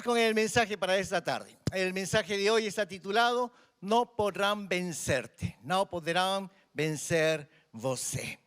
Vamos con el mensaje para esta tarde. El mensaje de hoy está titulado No podrán vencerte, no podrán vencer você.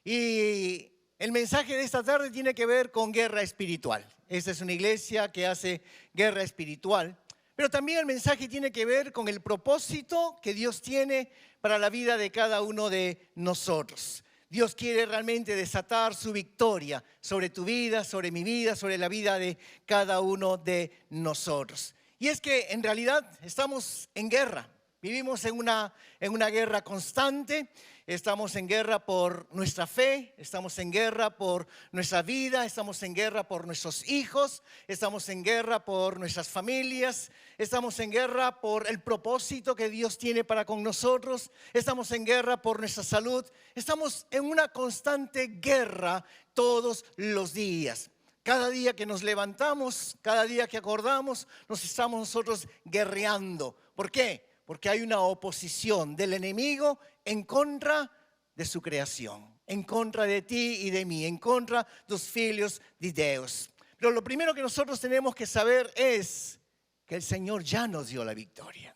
Y el mensaje de esta tarde tiene que ver con guerra espiritual. Esta es una iglesia que hace guerra espiritual, pero también el mensaje tiene que ver con el propósito que Dios tiene para la vida de cada uno de nosotros. Dios quiere realmente desatar su victoria sobre tu vida, sobre mi vida, sobre la vida de cada uno de nosotros. Y es que en realidad estamos en guerra, vivimos en una guerra constante. Estamos en guerra por nuestra fe, estamos en guerra por nuestra vida, estamos en guerra por nuestros hijos, estamos en guerra por nuestras familias, estamos en guerra por el propósito que Dios tiene para con nosotros, estamos en guerra por nuestra salud, estamos en una constante guerra todos los días. Cada día que nos levantamos, cada día que acordamos, nos estamos nosotros guerreando. ¿Por qué? Porque hay una oposición del enemigo en contra de su creación, en contra de ti y de mí, en contra dos filhos de Dios. Pero lo primero que nosotros tenemos que saber es que el Señor ya nos dio la victoria.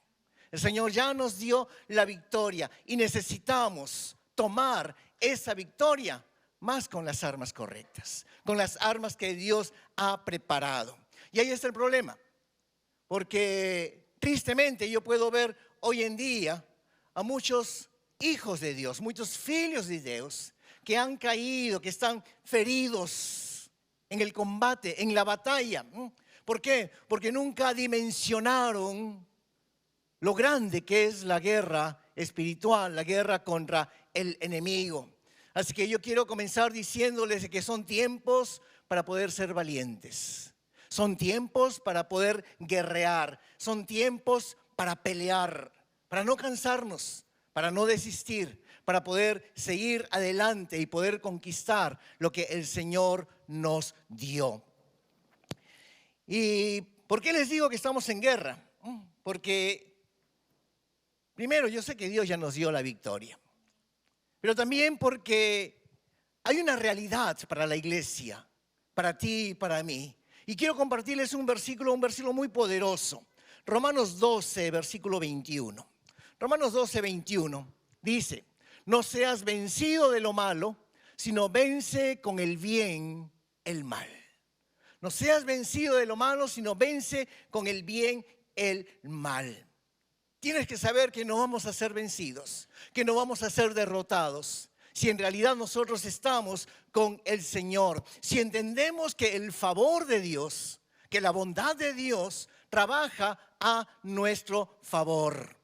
El Señor ya nos dio la victoria y necesitamos tomar esa victoria más con las armas correctas, con las armas que Dios ha preparado. Y ahí está el problema, porque tristemente yo puedo ver hoy en día a muchos hijos de Dios, muchos filhos de Dios que han caído, que están feridos en el combate, en la batalla. ¿Por qué? Porque nunca dimensionaron lo grande que es la guerra espiritual, la guerra contra el enemigo. Así que yo quiero comenzar diciéndoles que son tiempos para poder ser valientes. Son tiempos para poder guerrear, son tiempos para pelear, para no cansarnos, para no desistir, para poder seguir adelante y poder conquistar lo que el Señor nos dio. ¿Y por qué les digo que estamos en guerra? Porque primero yo sé que Dios ya nos dio la victoria, pero también porque hay una realidad para la iglesia, para ti y para mí. Y quiero compartirles un versículo muy poderoso. Romanos 12, versículo 21. Romanos 12, 21 dice: no seas vencido de lo malo, sino vence con el bien el mal. No seas vencido de lo malo, sino vence con el bien el mal. Tienes que saber que no vamos a ser vencidos, que no vamos a ser derrotados. Si en realidad nosotros estamos con el Señor, si entendemos que el favor de Dios, que la bondad de Dios trabaja a nuestro favor.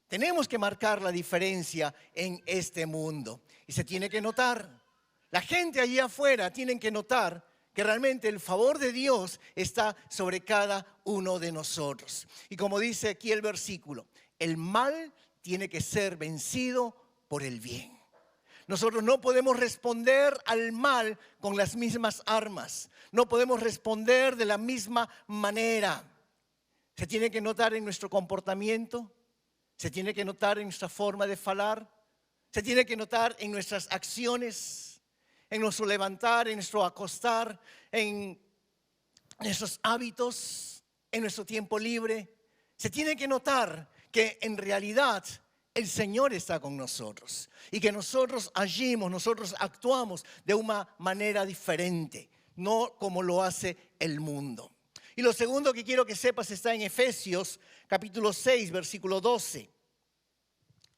Tenemos que marcar la diferencia en este mundo y se tiene que notar. La gente allí afuera tiene que notar que realmente el favor de Dios está sobre cada uno de nosotros. Y como dice aquí el versículo, el mal tiene que ser vencido por el bien. Nosotros no podemos responder al mal con las mismas armas. No podemos responder de la misma manera. Se tiene que notar en nuestro comportamiento, se tiene que notar en nuestra forma de hablar, se tiene que notar en nuestras acciones, en nuestro levantar, en nuestro acostar, en nuestros hábitos, en nuestro tiempo libre. Se tiene que notar que en realidad el Señor está con nosotros y que nosotros agimos, nosotros actuamos de una manera diferente, no como lo hace el mundo. Y lo segundo que quiero que sepas está en Efesios capítulo 6, versículo 12.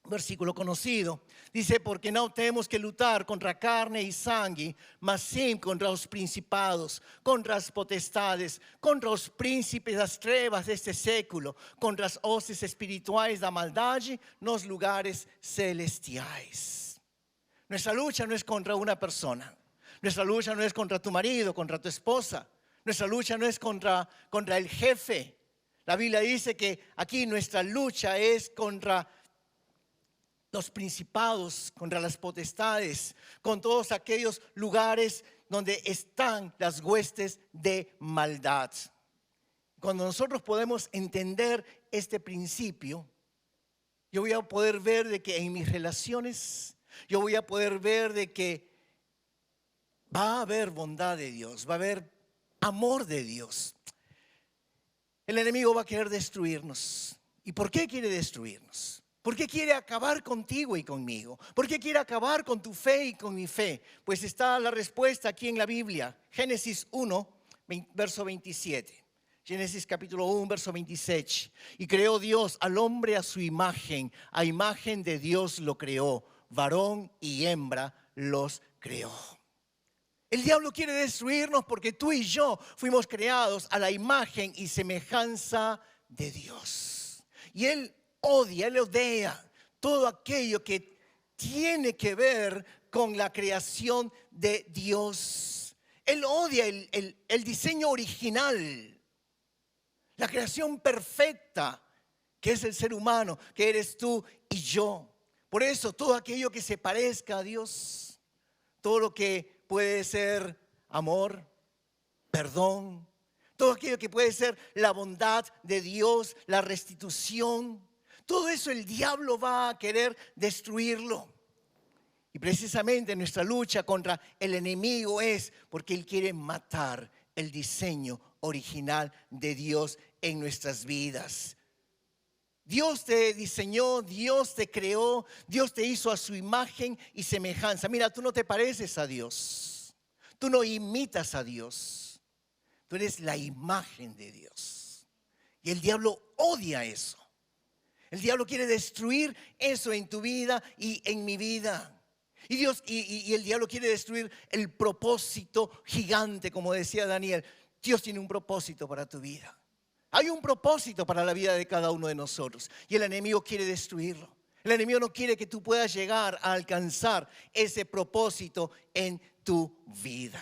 Versículo conocido. Dice, porque no tenemos que luchar contra carne y sangre, mas sim contra los principados, contra las potestades, contra los príncipes das trevas deste século, contra as hostes espirituais da maldade nos lugares celestiais. Nuestra lucha no es contra una persona. Nuestra lucha no es contra tu marido, contra tu esposa. Nuestra lucha no es contra el jefe. La Biblia dice que aquí nuestra lucha es contra los principados, contra las potestades, con todos aquellos lugares donde están las huestes de maldad. Cuando nosotros podemos entender este principio, yo voy a poder ver de que en mis relaciones, yo voy a poder ver de que va a haber bondad de Dios, va a haber amor de Dios. El enemigo va a querer destruirnos. ¿Y por qué quiere destruirnos? ¿Por qué quiere acabar contigo y conmigo? ¿Por qué quiere acabar con tu fe y con mi fe? Pues está la respuesta aquí en la Biblia. Génesis 1, verso 27. Génesis capítulo 1, verso 26. Y creó Dios al hombre a su imagen. A imagen de Dios lo creó. Varón y hembra los creó. El diablo quiere destruirnos porque tú y yo fuimos creados a la imagen y semejanza de Dios. Y Él odia todo aquello que tiene que ver con la creación de Dios. Él odia el diseño original, la creación perfecta que es el ser humano, que eres tú y yo. Por eso todo aquello que se parezca a Dios, todo lo que puede ser amor, perdón, todo aquello que puede ser la bondad de Dios, la restitución, todo eso el diablo va a querer destruirlo. Y precisamente nuestra lucha contra el enemigo es porque él quiere matar el diseño original de Dios en nuestras vidas. Dios te diseñó, Dios te creó, Dios te hizo a su imagen y semejanza. Mira, tú no te pareces a Dios, tú no imitas a Dios, tú eres la imagen de Dios. Y el diablo odia eso. El diablo quiere destruir eso en tu vida y en mi vida. Y el diablo quiere destruir el propósito gigante, como decía Daniel. Dios tiene un propósito para tu vida. Hay un propósito para la vida de cada uno de nosotros y el enemigo quiere destruirlo. El enemigo no quiere que tú puedas llegar a alcanzar ese propósito en tu vida.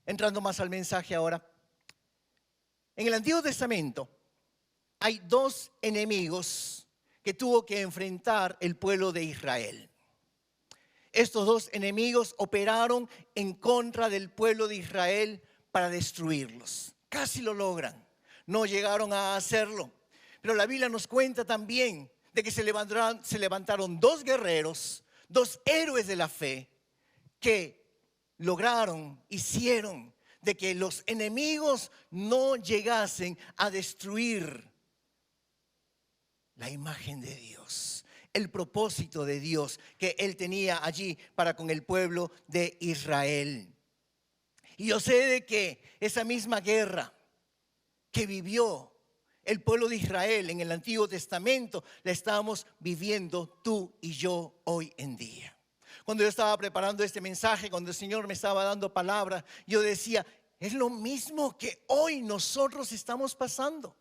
Entrando más al mensaje ahora. En el Antiguo Testamento hay dos enemigos que tuvo que enfrentar el pueblo de Israel. Estos dos enemigos operaron en contra del pueblo de Israel para destruirlos. Casi lo logran, no llegaron a hacerlo. Pero la Biblia nos cuenta también de que se levantaron dos guerreros, dos héroes de la fe, que hicieron de que los enemigos no llegasen a destruir la imagen de Dios, el propósito de Dios que Él tenía allí para con el pueblo de Israel. Y yo sé de que esa misma guerra que vivió el pueblo de Israel en el Antiguo Testamento, la estamos viviendo tú y yo hoy en día. Cuando yo estaba preparando este mensaje, cuando el Señor me estaba dando palabra, yo decía, es lo mismo que hoy nosotros estamos pasando.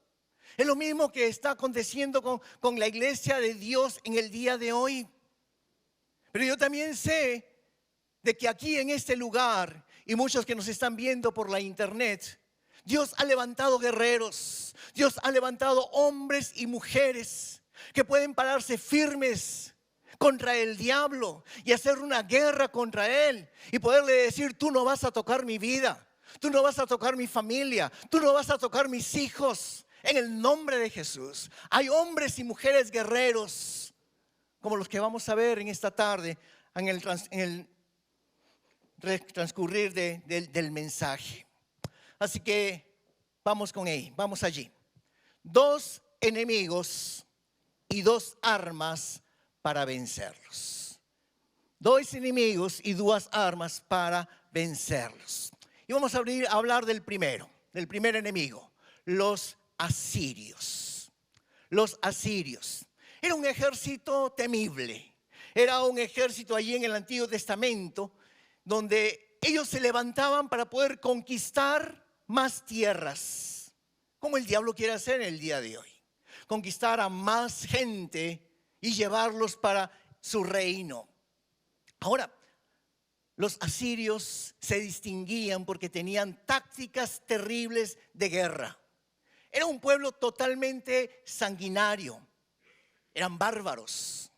Es lo mismo que está aconteciendo con la iglesia de Dios en el día de hoy. Pero yo también sé de que aquí en este lugar y muchos que nos están viendo por la internet, Dios ha levantado guerreros, Dios ha levantado hombres y mujeres que pueden pararse firmes contra el diablo y hacer una guerra contra él y poderle decir, tú no vas a tocar mi vida, tú no vas a tocar mi familia, tú no vas a tocar mis hijos. En el nombre de Jesús, hay hombres y mujeres guerreros como los que vamos a ver en esta tarde en el transcurrir del mensaje. Así que vamos con él, vamos allí. Dos enemigos y dos armas para vencerlos. Dos enemigos y dos armas para vencerlos. Y vamos a hablar del primer enemigo, los asirios. Los asirios. Era un ejército temible. Era un ejército allí en el Antiguo Testamento donde ellos se levantaban para poder conquistar más tierras, como el diablo quiere hacer en el día de hoy. Conquistar a más gente y llevarlos para su reino. Ahora, los asirios se distinguían porque tenían tácticas terribles de guerra. Era un pueblo totalmente sanguinario. Eran bárbaros.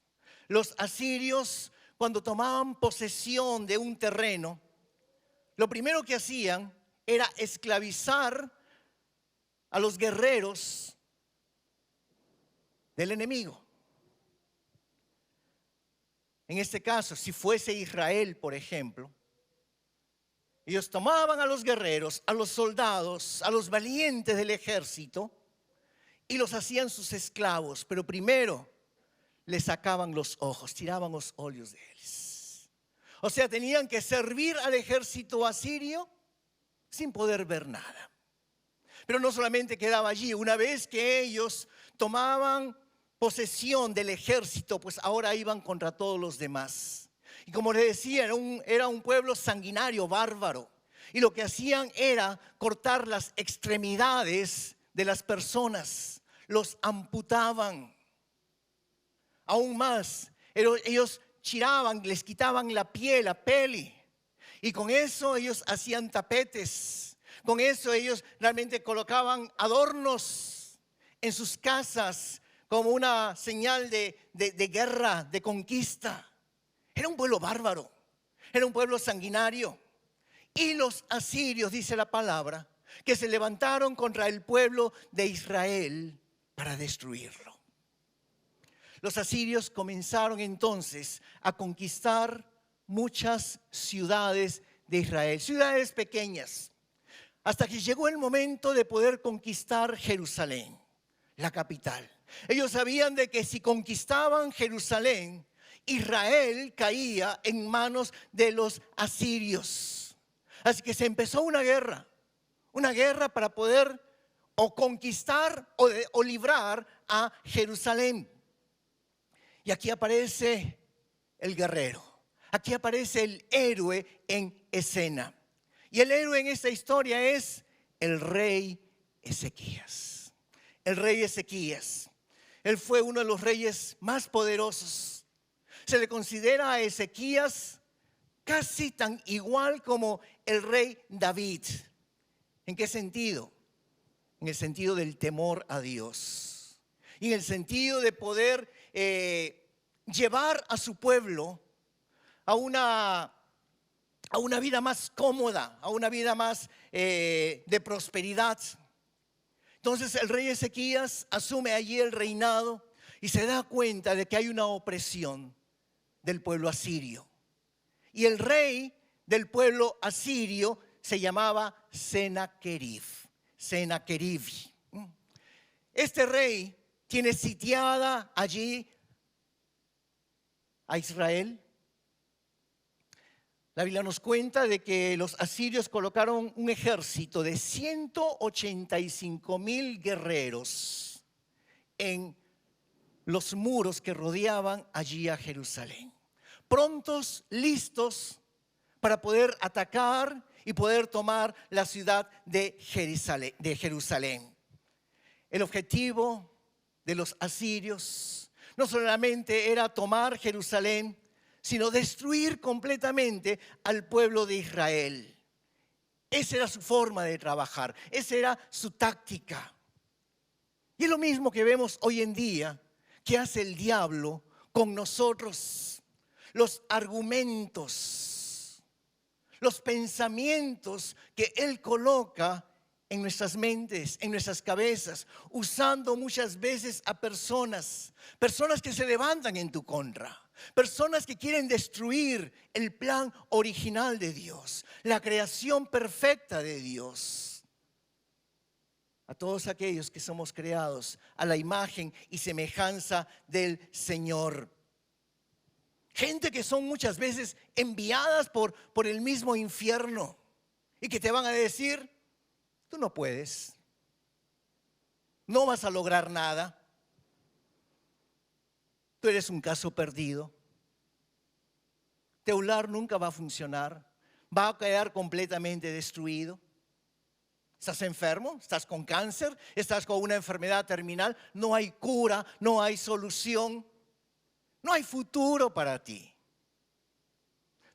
Los asirios, cuando tomaban posesión de un terreno, lo primero que hacían era esclavizar a los guerreros del enemigo. En este caso, si fuese Israel, por ejemplo, ellos tomaban a los guerreros, a los soldados, a los valientes del ejército y los hacían sus esclavos. Pero primero les sacaban los ojos, tiraban los óleos de ellos. O sea, tenían que servir al ejército asirio sin poder ver nada. Pero no solamente quedaba allí, una vez que ellos tomaban posesión del ejército, pues ahora iban contra todos los demás. Y como les decía, era un pueblo sanguinario, bárbaro. Y lo que hacían era cortar las extremidades de las personas, los amputaban. Aún más, ellos chiraban, les quitaban la piel, la peli. Y con eso ellos hacían tapetes. Con eso ellos realmente colocaban adornos en sus casas como una señal de guerra, de conquista. Era un pueblo bárbaro, era un pueblo sanguinario. Y los asirios, dice la palabra, que se levantaron contra el pueblo de Israel para destruirlo. Los asirios comenzaron entonces a conquistar muchas ciudades de Israel, ciudades pequeñas, hasta que llegó el momento de poder conquistar Jerusalén, la capital. Ellos sabían de que si conquistaban Jerusalén, Israel caía en manos de los asirios. Así que se empezó una guerra para poder o conquistar o librar a Jerusalén. Y aquí aparece el guerrero, aquí aparece el héroe en escena. Y el héroe en esta historia es el rey Ezequías. El rey Ezequías, él fue uno de los reyes más poderosos. Se le considera a Ezequías casi tan igual como el rey David. ¿En qué sentido? En el sentido del temor a Dios. Y en el sentido de poder llevar a su pueblo a una vida más cómoda, a una vida más de prosperidad. Entonces el rey Ezequías asume allí el reinado y se da cuenta de que hay una opresión del pueblo asirio. Y el rey del pueblo asirio se llamaba Sennacherib. Este rey tiene sitiada allí a Israel. La Biblia nos cuenta de que los asirios colocaron un ejército de 185,000 guerreros en los muros que rodeaban allí a Jerusalén. Prontos, listos para poder atacar y poder tomar la ciudad de Jerusalén. El objetivo de los asirios no solamente era tomar Jerusalén, sino destruir completamente al pueblo de Israel. Esa era su forma de trabajar, esa era su táctica. Y es lo mismo que vemos hoy en día que hace el diablo con nosotros. Los argumentos, los pensamientos que él coloca en nuestras mentes, en nuestras cabezas, usando muchas veces a personas que se levantan en tu contra, personas que quieren destruir el plan original de Dios, la creación perfecta de Dios. A todos aquellos que somos creados a la imagen y semejanza del Señor. Gente que son muchas veces enviadas por el mismo infierno y que te van a decir: tú no puedes, no vas a lograr nada, tú eres un caso perdido, Teular nunca va a funcionar, va a quedar completamente destruido. ¿Estás enfermo? ¿Estás con cáncer? ¿Estás con una enfermedad terminal? No hay cura, no hay solución, no hay futuro para ti.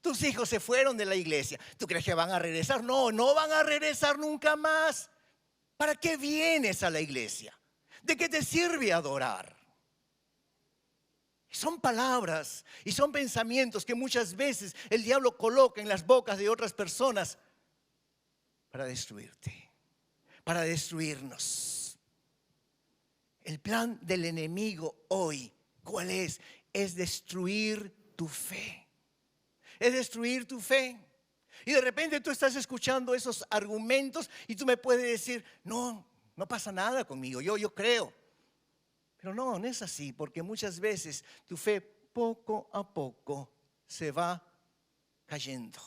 Tus hijos se fueron de la iglesia. ¿Tú crees que van a regresar? No, no van a regresar nunca más. ¿Para qué vienes a la iglesia? ¿De qué te sirve adorar? Son palabras y son pensamientos que muchas veces el diablo coloca en las bocas de otras personas para destruirte, para destruirnos. El plan del enemigo hoy, ¿cuál es? Es destruir tu fe. Es destruir tu fe. Y de repente tú estás escuchando esos argumentos y tú me puedes decir, no, no pasa nada conmigo, yo creo. Pero no, no es así, porque muchas veces tu fe poco a poco se va cayendo,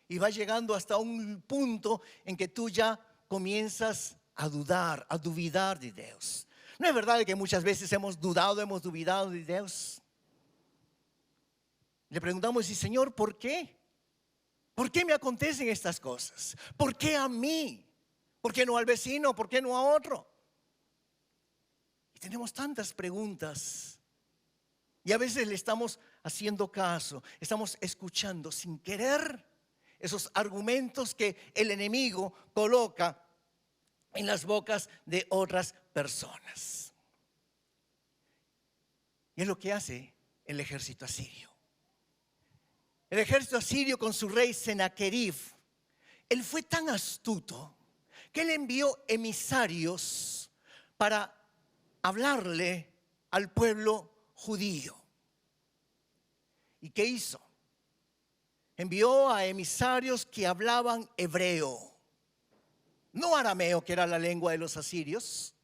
y va llegando hasta un punto en que tú ya comienzas a dudar, a duvidar de Dios. ¿No es verdad que muchas veces hemos duvidado de Dios? Le preguntamos, y Señor, ¿por qué? ¿Por qué me acontecen estas cosas? ¿Por qué a mí? ¿Por qué no al vecino? ¿Por qué no a otro? Y tenemos tantas preguntas. Y a veces le estamos haciendo caso, estamos escuchando sin querer esos argumentos que el enemigo coloca en las bocas de otras personas. Y es lo que hace el ejército asirio. El ejército asirio con su rey Senaquerib, él fue tan astuto que él envió emisarios para hablarle al pueblo judío. ¿Y qué hizo? Envió a emisarios que hablaban hebreo, no arameo, que era la lengua de los asirios,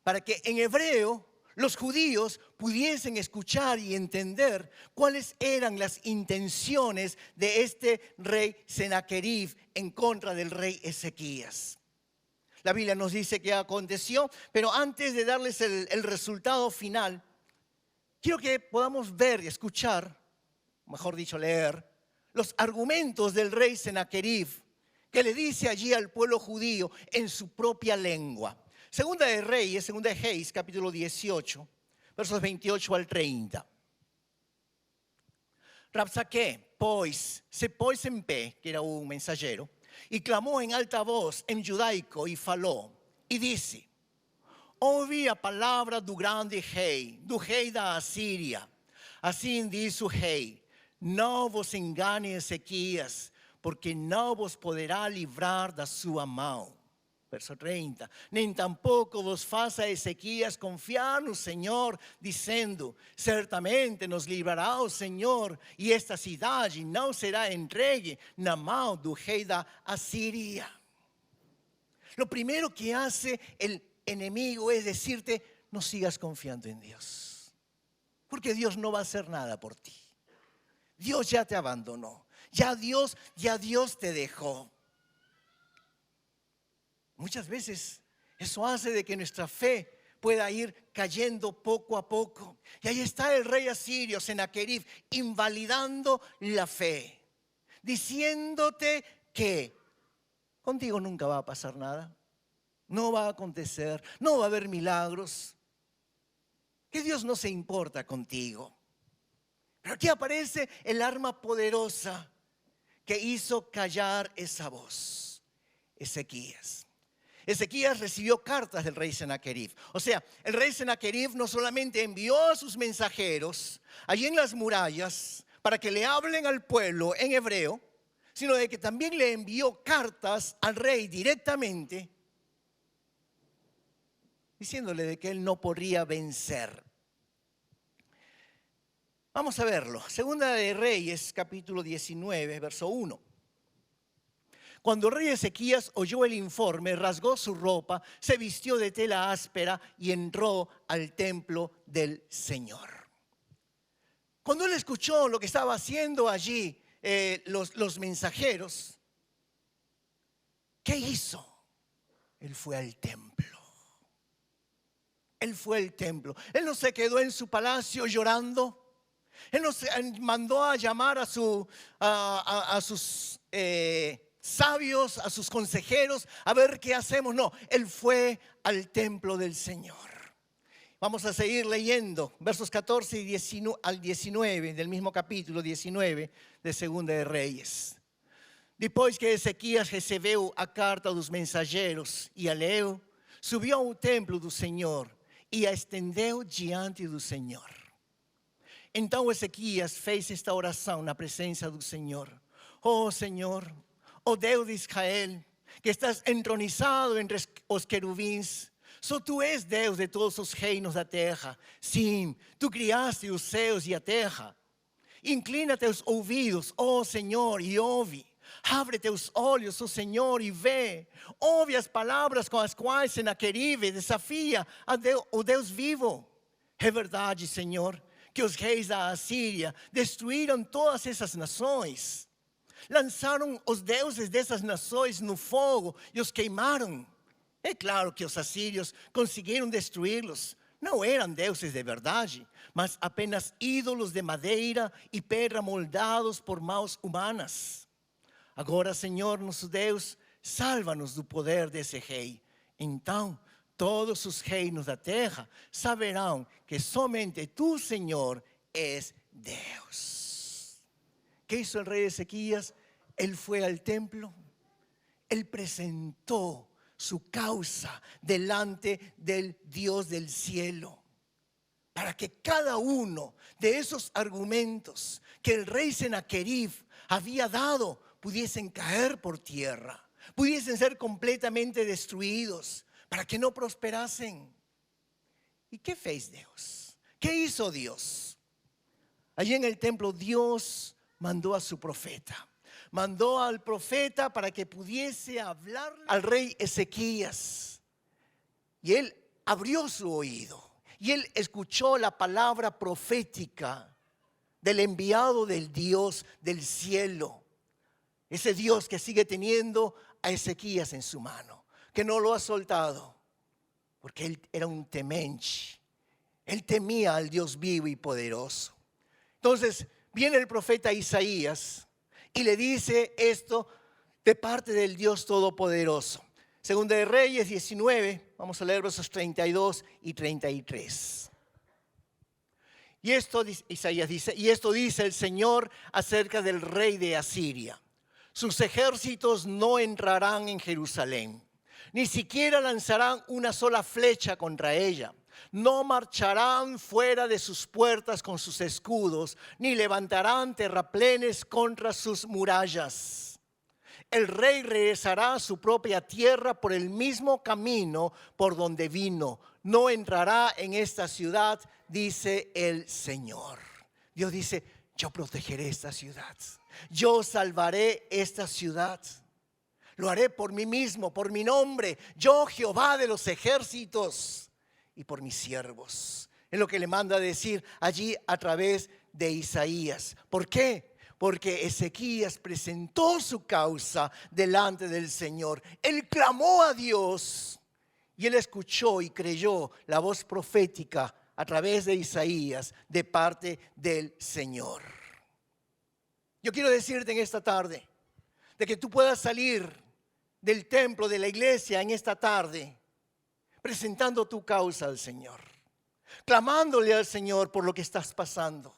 para que en hebreo los judíos pudiesen escuchar y entender cuáles eran las intenciones de este rey Senaquerib en contra del rey Ezequías. La Biblia nos dice que aconteció, pero antes de darles el resultado final, quiero que podamos ver y escuchar, mejor dicho leer, los argumentos del rey Senaquerib, que le dice allí al pueblo judío en su propia lengua. Segunda de Reyes, segunda de Reis, capítulo 18, versos 28 al 30. Rabsaqué, pues, se pôs en pé, que era un mensajero, y clamó en alta voz en judaico y faló, y dice: ouvi a palavra do grande rei, do rei da Assíria. Assim diz o rei: não vos engane Ezequias, porque não vos poderá livrar da sua mão. Verso 30, nem tampouco vos faça Ezequias confiar no Senhor, dizendo: certamente nos livrará o Senhor, e esta cidade não será entregue na mão do rei da Asiria. Lo primero que hace el enemigo es decirte: no sigas confiando en Dios, porque Dios no va a hacer nada por ti. Dios ya te abandonó, ya Dios te dejó. Muchas veces eso hace de que nuestra fe pueda ir cayendo poco a poco. Y ahí está el rey asirio, Senaquerib, invalidando la fe, diciéndote que contigo nunca va a pasar nada, no va a acontecer, no va a haber milagros, que Dios no se importa contigo. Pero aquí aparece el arma poderosa que hizo callar esa voz: Ezequías. Ezequías recibió cartas del rey Senaquerib. O sea, el rey Senaquerib no solamente envió a sus mensajeros allí en las murallas para que le hablen al pueblo en hebreo, sino de que también le envió cartas al rey directamente, diciéndole de que él no podría vencer. Vamos a verlo. Segunda de Reyes, capítulo 19, verso 1. Cuando el rey Ezequías oyó el informe, rasgó su ropa, se vistió de tela áspera y entró al templo del Señor. Cuando él escuchó lo que estaba haciendo allí los mensajeros, ¿qué hizo? Él fue al templo. Él fue al templo. Él no se quedó en su palacio llorando. Él no se mandó a llamar a sus sabios, a sus consejeros, a ver qué hacemos. No, él fue al templo del Señor. Vamos a seguir leyendo versos 14 y 19, al 19 del mismo capítulo 19 de Segunda de Reyes. Depois que Ezequias recebeu a carta dos mensageiros e a leu, subiu ao templo do Senhor e a estendeu diante do Senhor. Então Ezequias fez esta oração na presença do Senhor: oh Senhor, oh Deus de Israel, que estás entronizado entre os querubins, só tu és Deus de todos os reinos da terra. Sim, tu criaste os céus e a terra. Inclina teus ouvidos, ó Senhor, e ouve. Abre teus olhos, ó Senhor, e vê. Ouve as palavras com as quais Senaqueribe desafia o Deus vivo. É verdade, Senhor, que os reis da Assíria destruíram todas essas nações. Lançaram os deuses dessas nações no fogo e os queimaram. É claro que os assírios conseguiram destruí-los. Não eram deuses de verdade, mas apenas ídolos de madeira e pedra moldados por mãos humanas. Agora, Senhor, nosso Deus, salva-nos do poder desse rei. Então, todos os reinos da terra saberão que somente tu, Senhor, és Deus. ¿Qué hizo el rey Ezequías? Él fue al templo, él presentó su causa delante del Dios del cielo, para que cada uno de esos argumentos que el rey Senaquerib había dado pudiesen caer por tierra, pudiesen ser completamente destruidos, para que no prosperasen. ¿Y qué fez Dios? ¿Qué hizo Dios? Allí en el templo Dios mandó a su profeta. Mandó al profeta para que pudiese hablar al rey Ezequías. Y él abrió su oído. Y él escuchó la palabra profética del enviado del Dios del cielo. Ese Dios que sigue teniendo a Ezequías en su mano, que no lo ha soltado, porque él era un temenche. Él temía al Dios vivo y poderoso. Entonces viene el profeta Isaías y le dice esto de parte del Dios Todopoderoso. Segunda de Reyes 19, vamos a leer versos 32 y 33. Y esto Isaías dice, y esto dice el Señor acerca del rey de Asiria. Sus ejércitos no entrarán en Jerusalén, ni siquiera lanzarán una sola flecha contra ella. No marcharán fuera de sus puertas con sus escudos, ni levantarán terraplenes contra sus murallas. El rey regresará a su propia tierra por el mismo camino por donde vino. No entrará en esta ciudad, dice el Señor. Dios dice, yo protegeré esta ciudad. Yo salvaré esta ciudad. Lo haré por mí mismo, por mi nombre. Yo, Jehová de los ejércitos, y por mis siervos. Es lo que le manda a decir allí a través de Isaías. ¿Por qué? Porque Ezequías presentó su causa delante del Señor. Él clamó a Dios y él escuchó y creyó la voz profética a través de Isaías de parte del Señor. Yo quiero decirte en esta tarde de que tú puedas salir del templo, de la iglesia en esta tarde, presentando tu causa al Señor, clamándole al Señor por lo que estás pasando,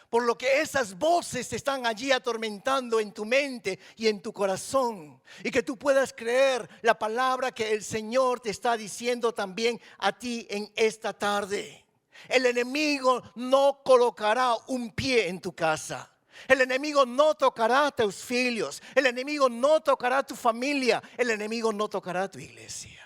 por lo que esas voces están allí atormentando en tu mente y en tu corazón, y que tú puedas creer la palabra que el Señor te está diciendo también a ti en esta tarde. El enemigo no colocará un pie en tu casa. El enemigo no tocará a tus hijos. El enemigo no tocará a tu familia. El enemigo no tocará a tu iglesia.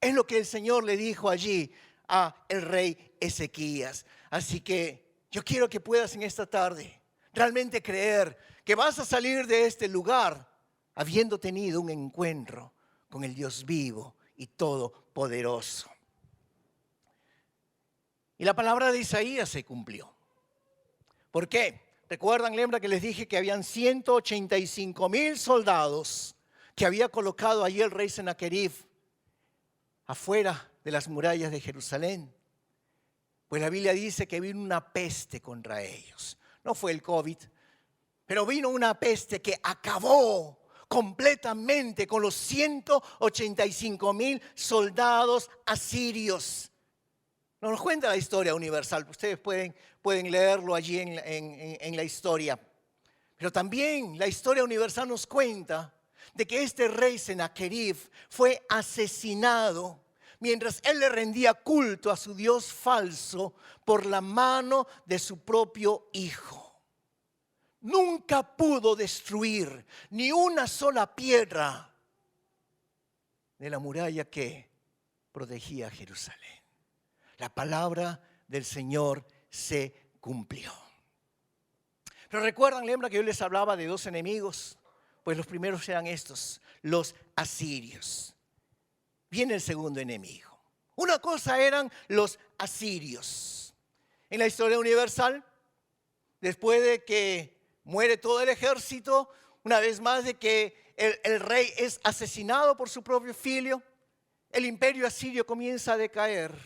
Es lo que el Señor le dijo allí a el rey Ezequías. Así que yo quiero que puedas en esta tarde realmente creer que vas a salir de este lugar habiendo tenido un encuentro con el Dios vivo y todopoderoso. Y la palabra de Isaías se cumplió. ¿Por qué? ¿Recuerdan, lembra que les dije que habían 185,000 soldados que había colocado allí el rey Senaquerib afuera de las murallas de Jerusalén? Pues la Biblia dice que vino una peste contra ellos. No fue el COVID, pero vino una peste que acabó completamente con los 185,000 soldados asirios. Nos cuenta la historia universal. Ustedes pueden leerlo allí en la historia. Pero también la historia universal nos cuenta de que este rey Senaquerib fue asesinado mientras él le rendía culto a su Dios falso por la mano de su propio hijo. Nunca pudo destruir ni una sola piedra de la muralla que protegía a Jerusalén. La palabra del Señor se cumplió. Pero recuerdan, lembra que yo les hablaba de dos enemigos. Pues los primeros eran estos, los asirios. Viene el segundo enemigo. Una cosa eran los asirios. En la historia universal, después de que muere todo el ejército, una vez más de que el rey es asesinado por su propio filio, el imperio asirio comienza a decaer,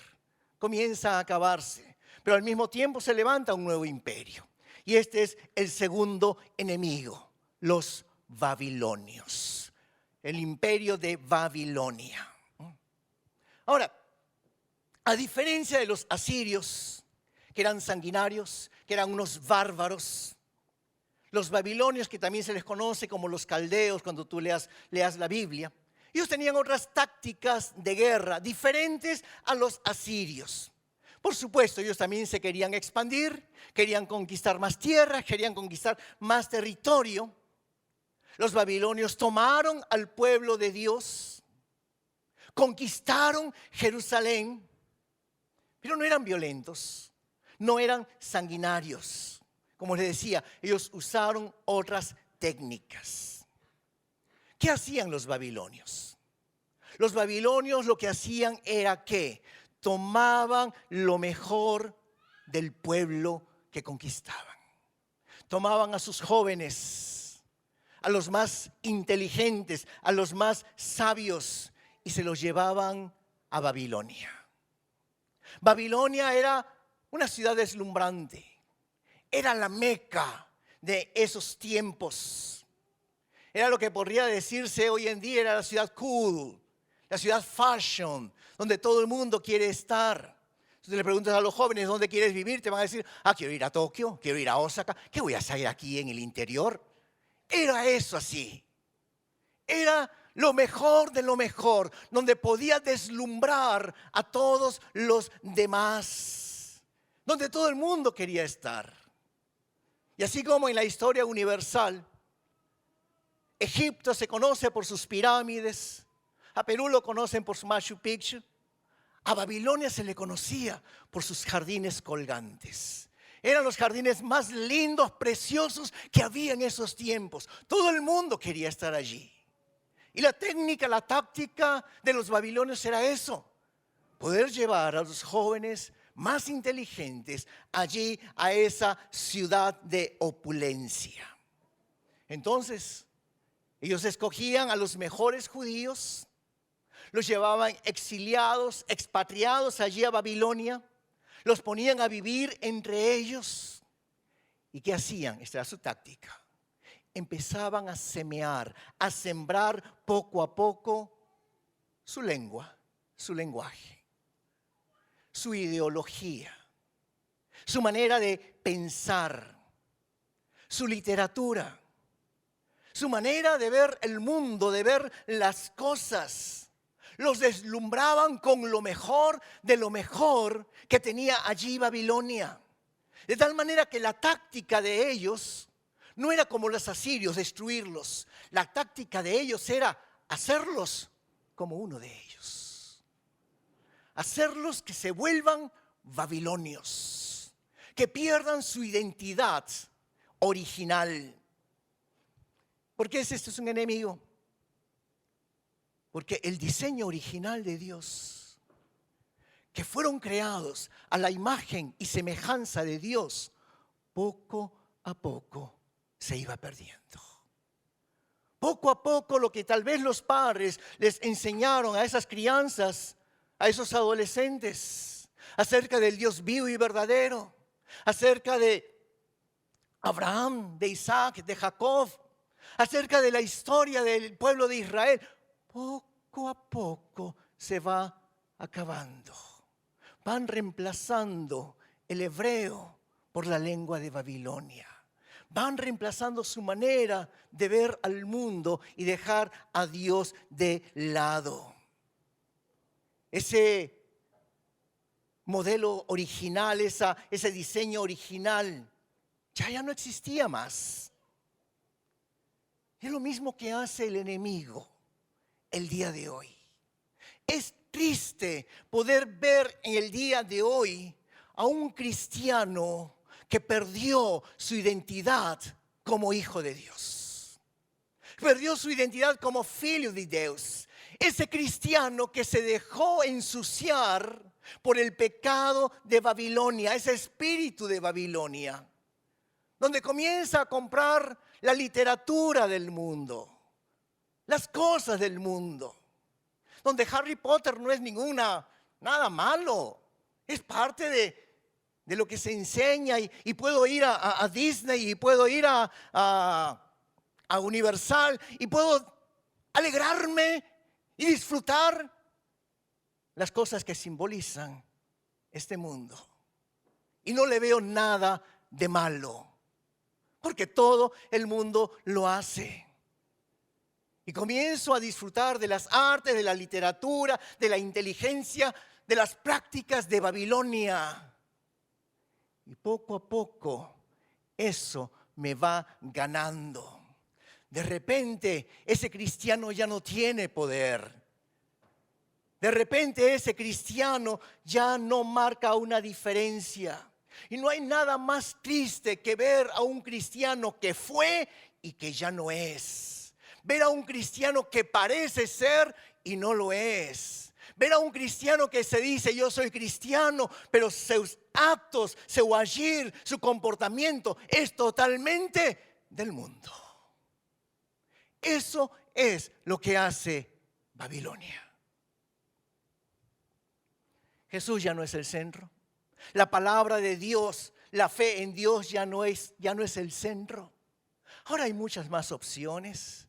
comienza a acabarse. Pero al mismo tiempo se levanta un nuevo imperio. Y este es el segundo enemigo, los babilonios, el imperio de Babilonia. Ahora, a diferencia de los asirios, que eran sanguinarios, que eran unos bárbaros, los babilonios, que también se les conoce como los caldeos cuando tú leas la Biblia, ellos tenían otras tácticas de guerra diferentes a los asirios. Por supuesto, ellos también se querían expandir, querían conquistar más tierras, querían conquistar más territorio. Los babilonios tomaron al pueblo de Dios, conquistaron Jerusalén, pero no eran violentos, no eran sanguinarios. Como les decía, ellos usaron otras técnicas. ¿Qué hacían los babilonios? Los babilonios lo que hacían era que tomaban lo mejor del pueblo que conquistaban. Tomaban a sus jóvenes, a los más inteligentes, a los más sabios, y se los llevaban a Babilonia. Babilonia era una ciudad deslumbrante, era la Meca de esos tiempos. Era lo que podría decirse hoy en día, era la ciudad cool, la ciudad fashion, donde todo el mundo quiere estar. Si le preguntas a los jóvenes dónde quieres vivir, te van a decir, quiero ir a Tokio, quiero ir a Osaka, ¿qué voy a hacer aquí en el interior? Era eso así. Era lo mejor de lo mejor, donde podía deslumbrar a todos los demás, donde todo el mundo quería estar. Y así como en la historia universal, Egipto se conoce por sus pirámides, a Perú lo conocen por su Machu Picchu, a Babilonia se le conocía por sus jardines colgantes. Eran los jardines más lindos, preciosos que había en esos tiempos. Todo el mundo quería estar allí. Y la técnica, la táctica de los babilonios era eso: poder llevar a los jóvenes más inteligentes allí a esa ciudad de opulencia. Entonces, ellos escogían a los mejores judíos, los llevaban exiliados, expatriados allí a Babilonia, los ponían a vivir entre ellos. ¿Y qué hacían? Esta era su táctica. Empezaban a semear, a sembrar poco a poco su lengua, su lenguaje, su ideología, su manera de pensar, su literatura, su manera de ver el mundo, de ver las cosas. Los deslumbraban con lo mejor de lo mejor que tenía allí Babilonia. De tal manera que la táctica de ellos no era como los asirios, destruirlos. La táctica de ellos era hacerlos como uno de ellos. Hacerlos que se vuelvan babilonios, que pierdan su identidad original. ¿Por qué este es un enemigo? Porque el diseño original de Dios, que fueron creados a la imagen y semejanza de Dios, poco a poco se iba perdiendo. Poco a poco lo que tal vez los padres les enseñaron a esas crianzas, a esos adolescentes, acerca del Dios vivo y verdadero, acerca de Abraham, de Isaac, de Jacob, acerca de la historia del pueblo de Israel, poco a poco se va acabando. Van reemplazando el hebreo por la lengua de Babilonia. Van reemplazando su manera de ver al mundo y dejar a Dios de lado. Ese modelo original, ese diseño original, ya no existía más. Es lo mismo que hace el enemigo el día de hoy. Es triste poder ver en el día de hoy a un cristiano que perdió su identidad como hijo de Dios. Perdió su identidad como filho de Dios. Ese cristiano que se dejó ensuciar por el pecado de Babilonia, ese espíritu de Babilonia, donde comienza a comprar la literatura del mundo, las cosas del mundo, donde Harry Potter no es nada malo, es parte de lo que se enseña y puedo ir a Disney y puedo ir a Universal y puedo alegrarme y disfrutar las cosas que simbolizan este mundo. Y no le veo nada de malo, porque todo el mundo lo hace. Y comienzo a disfrutar de las artes, de la literatura, de la inteligencia, de las prácticas de Babilonia. Y poco a poco eso me va ganando. De repente ese cristiano ya no tiene poder. De repente ese cristiano ya no marca una diferencia. Y no hay nada más triste que ver a un cristiano que fue y que ya no es. Ver a un cristiano que parece ser y no lo es. Ver a un cristiano que se dice yo soy cristiano, pero sus actos, su agir, su comportamiento es totalmente del mundo. Eso es lo que hace Babilonia. Jesús ya no es el centro. La palabra de Dios, la fe en Dios ya no es el centro. Ahora hay muchas más opciones.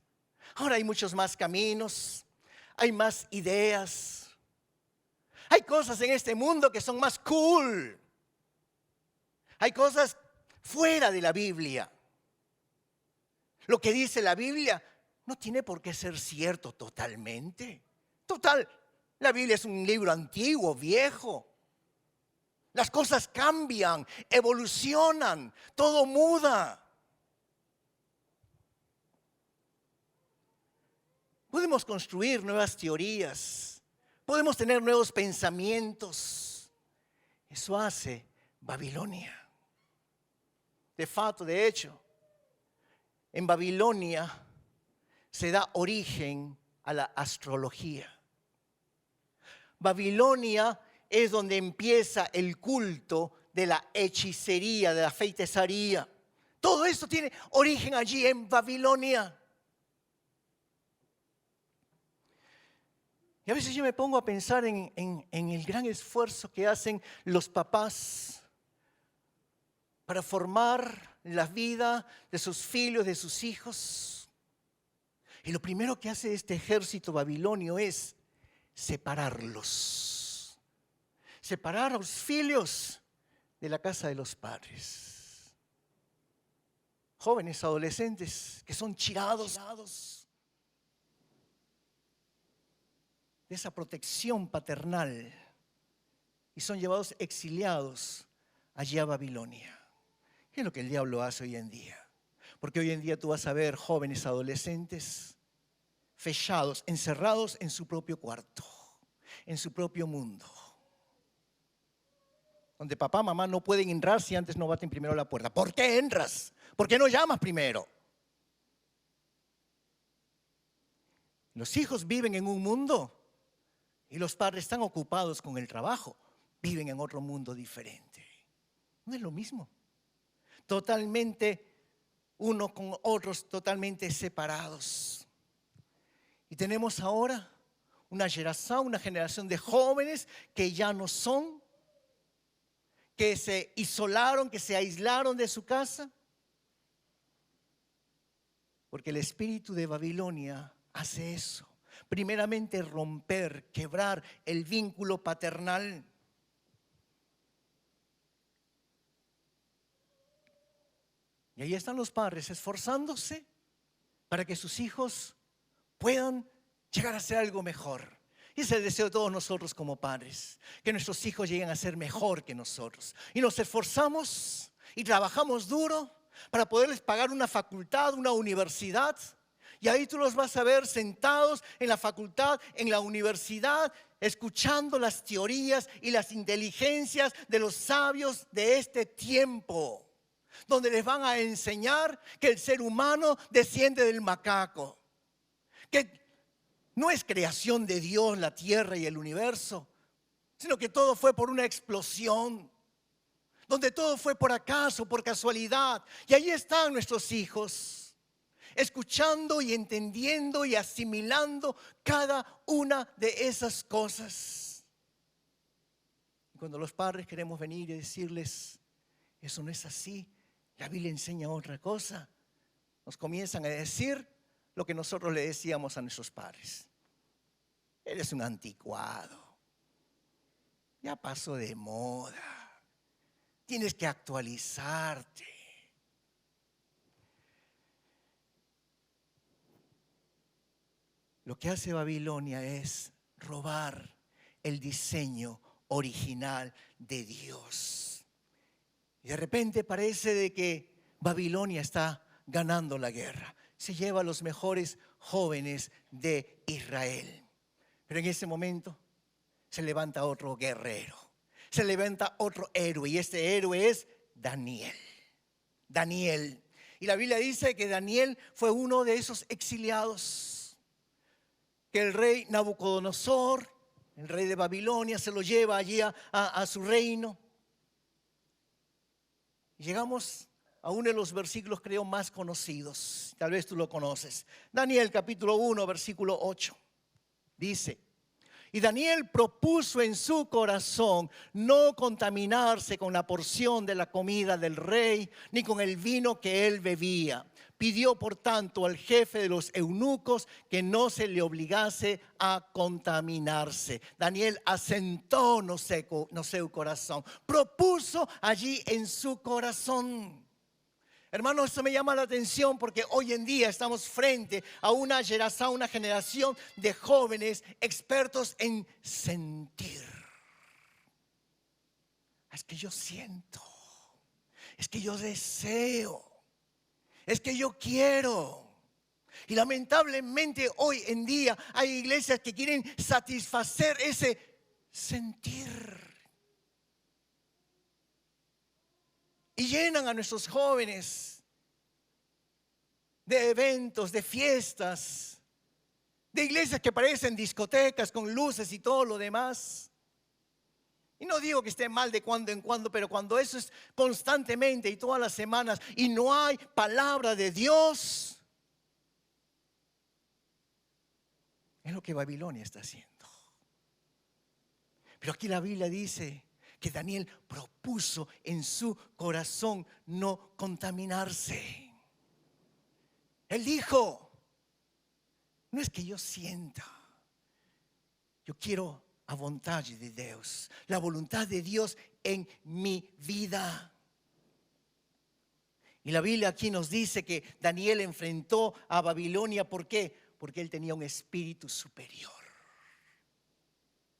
Ahora hay muchos más caminos. Hay más ideas. Hay cosas en este mundo que son más cool. Hay cosas fuera de la Biblia. Lo que dice la Biblia no tiene por qué ser cierto totalmente. Total, la Biblia es un libro antiguo, viejo. Las cosas cambian, evolucionan, todo muda. Podemos construir nuevas teorías, podemos tener nuevos pensamientos. Eso hace Babilonia. De hecho, en Babilonia se da origen a la astrología. Babilonia es donde empieza el culto de la hechicería, de la feiticería. Todo esto tiene origen allí en Babilonia. Y a veces yo me pongo a pensar en el gran esfuerzo que hacen los papás para formar la vida de sus hijos, de sus hijos. Y lo primero que hace este ejército babilonio es separarlos. Separar a los hijos de la casa de los padres. Jóvenes, adolescentes que son tirados de esa protección paternal y son llevados exiliados allí a Babilonia. ¿Qué es lo que el diablo hace hoy en día? Porque hoy en día tú vas a ver jóvenes adolescentes fechados, encerrados en su propio cuarto, en su propio mundo. Donde papá, mamá no pueden entrar si antes no baten primero la puerta. ¿Por qué entras? ¿Por qué no llamas primero? Los hijos viven en un mundo y los padres están ocupados con el trabajo. Viven en otro mundo diferente. No es lo mismo. Totalmente uno con otros, totalmente separados. Y tenemos ahora una generación de jóvenes que ya no son, que se isolaron, que se aislaron de su casa. Porque el espíritu de Babilonia hace eso. Primeramente romper, quebrar el vínculo paternal. Y ahí están los padres esforzándose para que sus hijos puedan llegar a ser algo mejor. Y ese es el deseo de todos nosotros como padres, que nuestros hijos lleguen a ser mejor que nosotros. Y nos esforzamos y trabajamos duro para poderles pagar una facultad, una universidad. Y ahí tú los vas a ver sentados en la facultad, en la universidad, escuchando las teorías y las inteligencias de los sabios de este tiempo. donde les van a enseñar que el ser humano desciende del macaco, que no es creación de Dios la tierra y el universo, sino que todo fue por una explosión, donde todo fue por acaso, por casualidad. Y ahí están nuestros hijos, escuchando y entendiendo y asimilando cada una de esas cosas. Y cuando los padres queremos venir y decirles, eso no es así, la Biblia enseña otra cosa, nos comienzan a decir lo que nosotros le decíamos a nuestros padres. Eres un anticuado, ya pasó de moda, tienes que actualizarte. Lo que hace Babilonia es robar el diseño original de Dios. Y de repente parece de que Babilonia está ganando la guerra. Se lleva a los mejores jóvenes de Israel. Pero en ese momento se levanta otro guerrero, se levanta otro héroe, y este héroe es Daniel. Daniel. Y la Biblia dice que Daniel fue uno de esos exiliados que el rey Nabucodonosor, el rey de Babilonia, se lo lleva allí a su reino. Llegamos a uno de los versículos, creo, más conocidos. Tal vez tú lo conoces. Daniel capítulo 1, versículo 8. Dice: y Daniel propuso en su corazón no contaminarse con la porción de la comida del rey, ni con el vino que él bebía. Pidió, por tanto, al jefe de los eunucos que no se le obligase a contaminarse. Daniel asentó no seu corazón, propuso allí en su corazón. Hermanos, esto me llama la atención porque hoy en día estamos frente a una generación de jóvenes expertos en sentir. Es que yo siento, es que yo deseo, es que yo quiero. Y lamentablemente hoy en día hay iglesias que quieren satisfacer ese sentir. Y llenan a nuestros jóvenes de eventos, de fiestas, de iglesias que parecen discotecas con luces y todo lo demás. Y no digo que esté mal de cuando en cuando, pero cuando eso es constantemente y todas las semanas y no hay palabra de Dios, es lo que Babilonia está haciendo. Pero aquí la Biblia dice que Daniel propuso en su corazón no contaminarse. Él dijo, no es que yo sienta, yo quiero a vontade de Dios, la voluntad de Dios en mi vida. Y la Biblia aquí nos dice que Daniel enfrentó a Babilonia. ¿Por qué? Porque él tenía un espíritu superior.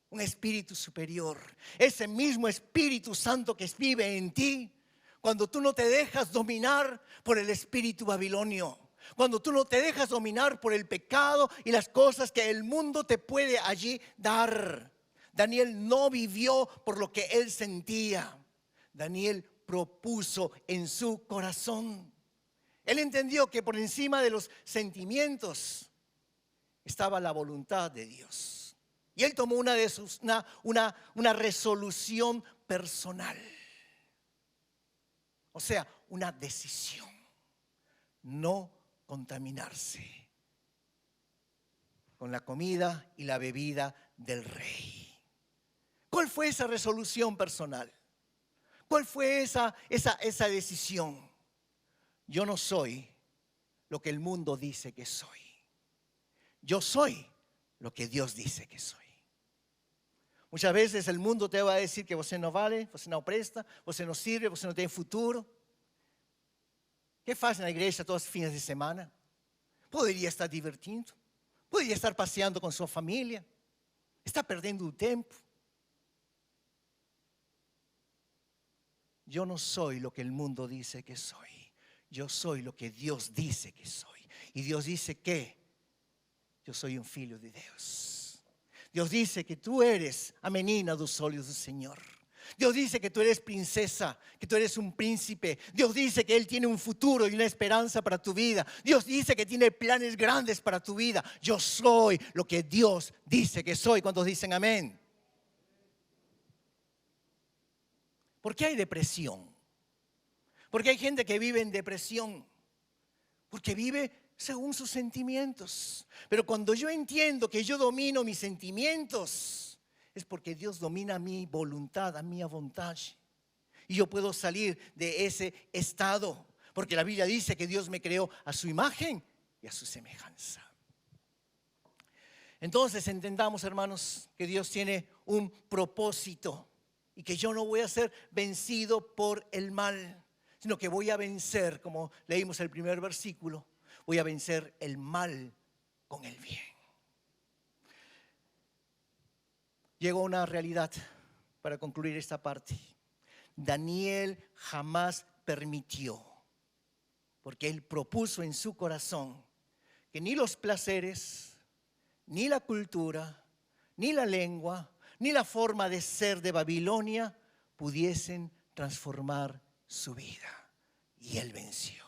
Un espíritu superior. Ese mismo Espíritu Santo que vive en ti. Cuando tú no te dejas dominar por el espíritu babilonio. Cuando tú no te dejas dominar por el pecado y las cosas que el mundo te puede allí dar. Daniel no vivió por lo que él sentía. Daniel propuso en su corazón. Él entendió que por encima de los sentimientos estaba la voluntad de Dios. Y él tomó una resolución personal. O sea, una decisión. No contaminarse con la comida y la bebida del rey. ¿Cuál fue esa resolución personal? ¿Cuál fue esa decisión? Yo no soy lo que el mundo dice que soy. Yo soy lo que Dios dice que soy. Muchas veces el mundo te va a decir que você no vale, você no presta, você no sirve, você no tiene futuro. ¿Qué faz na igreja todos los fines de semana? Poderia estar divertindo, poderia estar passeando com sua família, está perdendo o tempo. Yo no soy lo que el mundo dice que soy. Yo soy lo que Dios dice que soy. Y Dios dice que yo soy un filho de Deus. Deus dice que tú eres a menina dos olhos do Senhor. Dios dice que tú eres princesa, que tú eres un príncipe. Dios dice que Él tiene un futuro y una esperanza para tu vida. Dios dice que tiene planes grandes para tu vida. Yo soy lo que Dios dice que soy. ¿Cuántos dicen amén? ¿Por qué hay depresión? Porque hay gente que vive en depresión. Porque vive según sus sentimientos. Pero cuando yo entiendo que yo domino mis sentimientos, es porque Dios domina mi voluntad, a mi voluntad. Y yo puedo salir de ese estado. Porque la Biblia dice que Dios me creó a su imagen y a su semejanza. Entonces entendamos, hermanos, que Dios tiene un propósito. Y que yo no voy a ser vencido por el mal, sino que voy a vencer, como leímos el primer versículo, voy a vencer el mal con el bien. Llegó una realidad para concluir esta parte. Daniel jamás permitió, porque él propuso en su corazón que ni los placeres, ni la cultura, ni la lengua, ni la forma de ser de Babilonia pudiesen transformar su vida. Y él venció.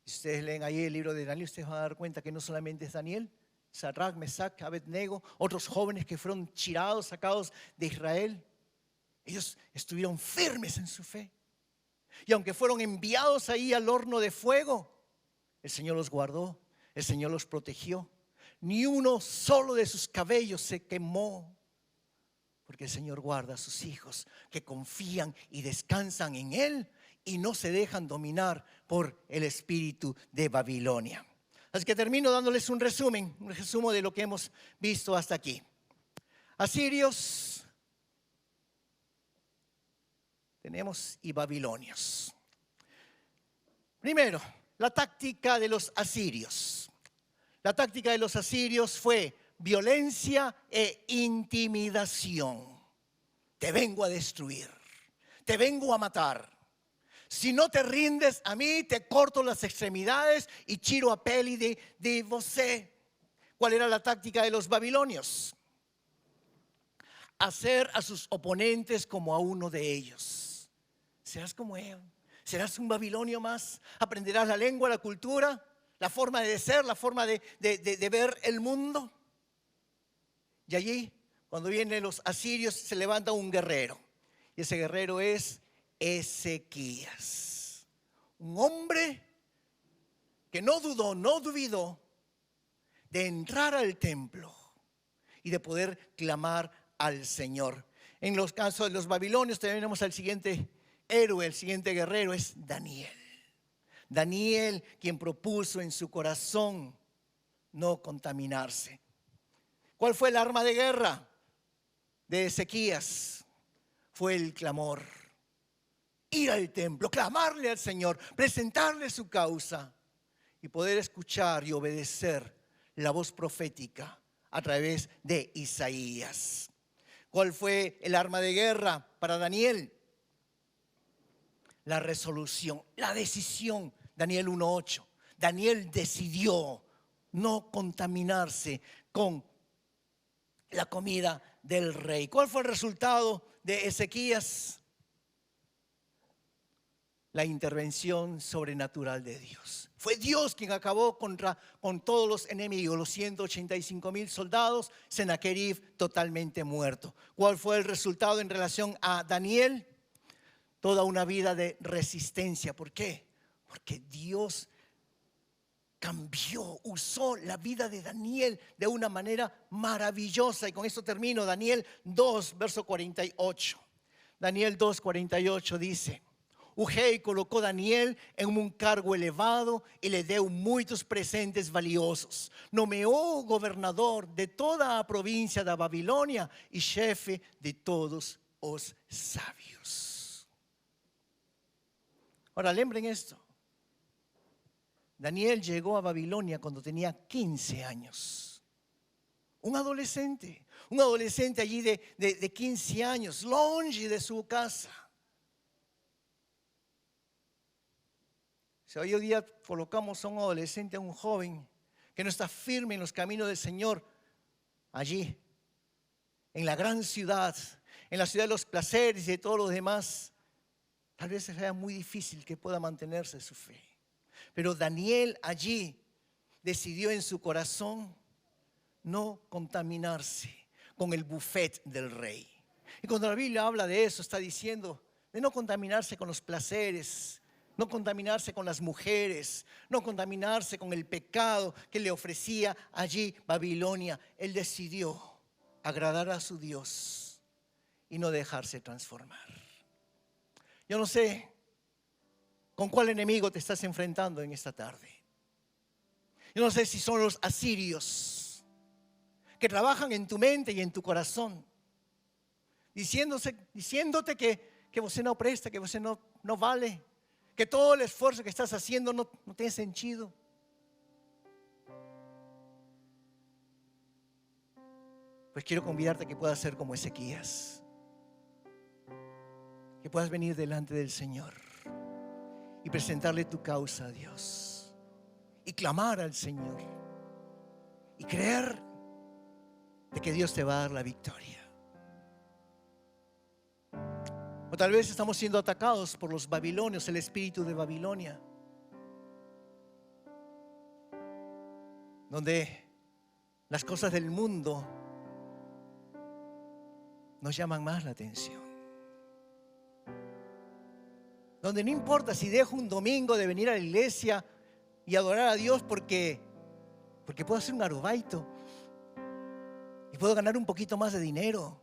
Si ustedes leen ahí el libro de Daniel, ustedes van a dar cuenta que no solamente es Daniel, Sadrach, Mesach, Abednego, otros jóvenes que fueron tirados, sacados de Israel. Ellos estuvieron firmes en su fe. Y aunque fueron enviados ahí al horno de fuego, el Señor los guardó, el Señor los protegió. Ni uno solo de sus cabellos se quemó. Porque el Señor guarda a sus hijos que confían y descansan en Él y no se dejan dominar por el espíritu de Babilonia. Así que termino dándoles un resumen de lo que hemos visto hasta aquí. Asirios tenemos y babilonios. Primero, la táctica de los asirios. La táctica de los asirios fue violencia e intimidación. Te vengo a destruir, te vengo a matar. Si no te rindes a mí, te corto las extremidades y tiro a peli de você. ¿Cuál era la táctica de los babilonios? Hacer a sus oponentes como a uno de ellos. Serás como él, serás un babilonio más. Aprenderás la lengua, la cultura, la forma de ser, la forma de ver el mundo. Y allí, cuando vienen los asirios, se levanta un guerrero. Y ese guerrero es Ezequías. Un hombre que no dudó, no duvidó de entrar al templo y de poder clamar al Señor. En los casos de los babilonios tenemos al siguiente héroe, el siguiente guerrero es Daniel. Daniel, quien propuso en su corazón no contaminarse. ¿Cuál fue el arma de guerra de Ezequías? Fue el clamor. Ir al templo, clamarle al Señor, presentarle su causa y poder escuchar y obedecer la voz profética a través de Isaías. ¿Cuál fue el arma de guerra para Daniel? La resolución, la decisión. Daniel 1:8. Daniel decidió no contaminarse con la comida del rey. ¿Cuál fue el resultado de Ezequías? La intervención sobrenatural de Dios. Fue Dios quien acabó con todos los enemigos, los 185,000 soldados, Sennacherib totalmente muerto. ¿Cuál fue el resultado en relación a Daniel? Toda una vida de resistencia. ¿Por qué? Porque Dios cambió, usó la vida de Daniel de una manera maravillosa. Y con esto termino. Daniel 2, verso 48. Daniel 2, 48 dice: Ugei colocó a Daniel en un cargo elevado y le dio muchos presentes valiosos. Nomeó gobernador de toda la provincia de Babilonia y jefe de todos los sabios. Ahora, lembren esto. Daniel llegó a Babilonia cuando tenía 15 años. Un adolescente allí de 15 años, longe de su casa. Si hoy día colocamos a un adolescente, a un joven que no está firme en los caminos del Señor, allí, en la gran ciudad, en la ciudad de los placeres y de todos los demás, tal vez sea muy difícil que pueda mantenerse su fe. Pero Daniel allí decidió en su corazón no contaminarse con el buffet del rey. Y cuando la Biblia habla de eso, está diciendo de no contaminarse con los placeres, no contaminarse con las mujeres, no contaminarse con el pecado que le ofrecía allí Babilonia. Él decidió agradar a su Dios y no dejarse transformar. Yo no sé con cuál enemigo te estás enfrentando en esta tarde. Yo no sé si son los asirios que trabajan en tu mente y en tu corazón, diciéndote que usted no presta, que usted no vale, que todo el esfuerzo que estás haciendo no tiene sentido. Pues quiero convidarte a que puedas ser como Ezequías, que puedas venir delante del Señor y presentarle tu causa a Dios y clamar al Señor y creer de que Dios te va a dar la victoria. O tal vez estamos siendo atacados por los babilonios, el espíritu de Babilonia, donde las cosas del mundo nos llaman más la atención, donde no importa si dejo un domingo de venir a la iglesia y adorar a Dios porque puedo hacer un arubaito y puedo ganar un poquito más de dinero,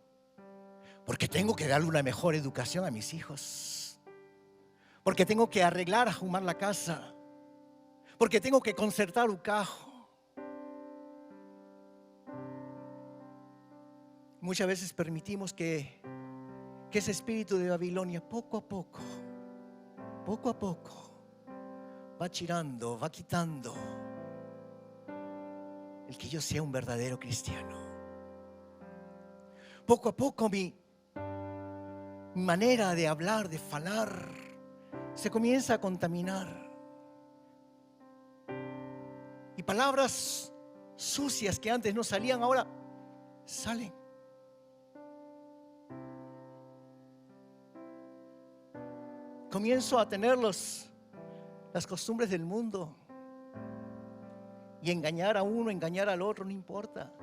porque tengo que darle una mejor educación a mis hijos, porque tengo que arreglar, arrumar la casa, porque tengo que concertar un cajo. Muchas veces permitimos que ese espíritu de Babilonia poco a poco va tirando, va quitando el que yo sea un verdadero cristiano. Poco a poco mi manera de hablar, de falar, se comienza a contaminar. Y palabras sucias que antes no salían, ahora salen. Comienzo a tener las costumbres del mundo. Y engañar a uno, engañar al otro, no importa.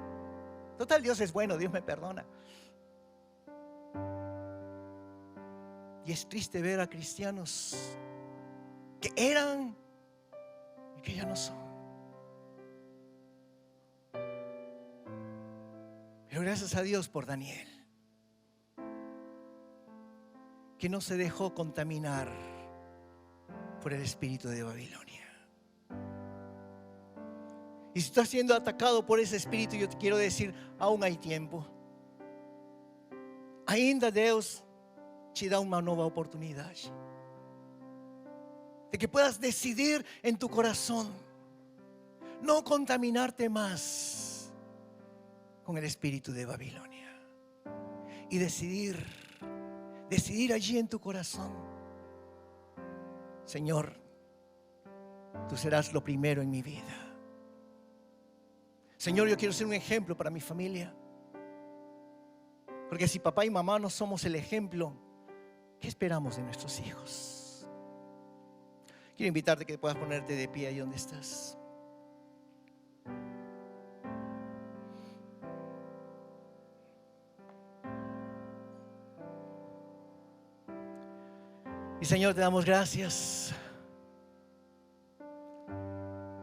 Total, Dios es bueno, Dios me perdona. Y es triste ver a cristianos que eran y que ya no son. Pero gracias a Dios por Daniel, que no se dejó contaminar por el espíritu de Babilonia. Y si estás siendo atacado por ese espíritu, yo te quiero decir, aún hay tiempo. Ainda Deus te dá uma nova oportunidade de que puedas decidir en tu corazón no contaminarte más con el espíritu de Babilonia y decidir allí en tu corazón: Señor, tú serás lo primero en mi vida. Señor, yo quiero ser un ejemplo para mi familia, porque si papá y mamá no somos el ejemplo, ¿qué esperamos de nuestros hijos? Quiero invitarte a que puedas ponerte de pie ahí donde estás. Y Señor, te damos gracias.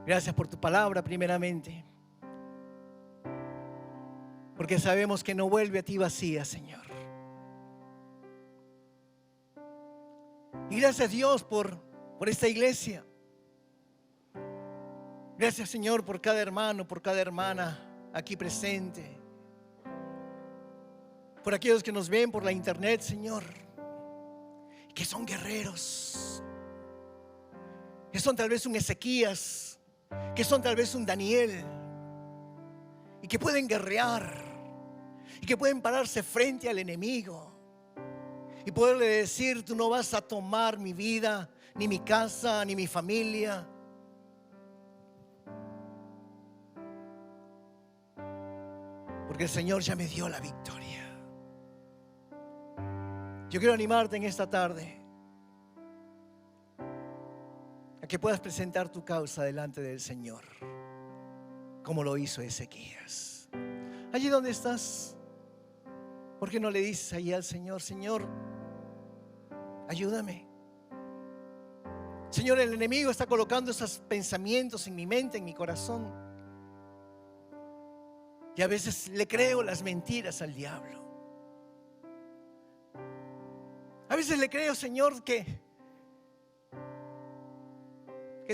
Gracias por tu palabra primeramente, porque sabemos que no vuelve a ti vacía, Señor. Y gracias, Dios, por esta iglesia. Gracias, Señor, por cada hermano, por cada hermana aquí presente, por aquellos que nos ven por la internet, Señor, que son guerreros, que son tal vez un Ezequías, que son tal vez un Daniel, y que pueden guerrear y que pueden pararse frente al enemigo y poderle decir: tú no vas a tomar mi vida, ni mi casa, ni mi familia. Porque el Señor ya me dio la victoria. Yo quiero animarte en esta tarde a que puedas presentar tu causa delante del Señor, como lo hizo Ezequías. Allí donde estás, ¿por qué no le dices ahí al Señor: Señor, ayúdame? Señor, el enemigo está colocando esos pensamientos en mi mente, en mi corazón, y a veces le creo las mentiras al diablo. A veces le creo, Señor, que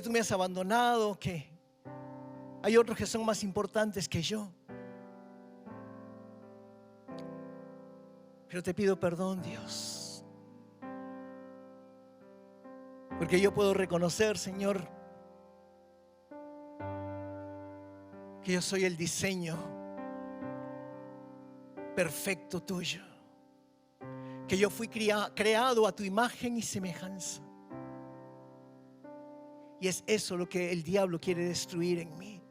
tú me has abandonado, que hay otros que son más importantes que yo. Pero te pido perdón, Dios, porque yo puedo reconocer, Señor, que yo soy el diseño perfecto tuyo, que yo fui creado a tu imagen y semejanza. Y es eso lo que el diablo quiere destruir en mí.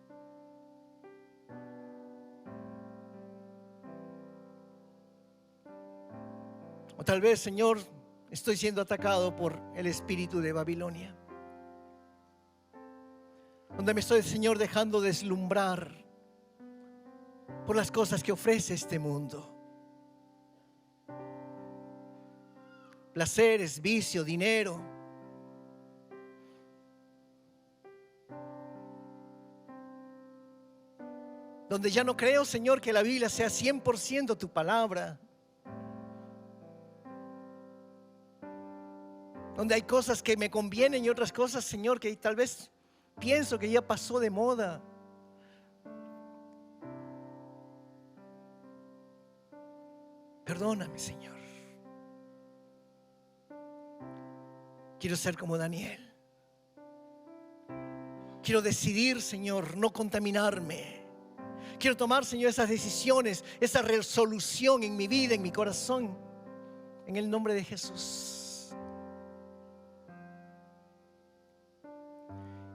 O tal vez, Señor, estoy siendo atacado por el espíritu de Babilonia, donde me estoy, Señor, dejando deslumbrar por las cosas que ofrece este mundo. Placeres, vicio, dinero. Donde ya no creo, Señor, que la Biblia sea 100% tu palabra. Donde hay cosas que me convienen y otras cosas, Señor, que tal vez pienso que ya pasó de moda. Perdóname, Señor. Quiero ser como Daniel. Quiero decidir, Señor, no contaminarme. Quiero tomar, Señor, esas decisiones, esa resolución en mi vida, en mi corazón, en el nombre de Jesús.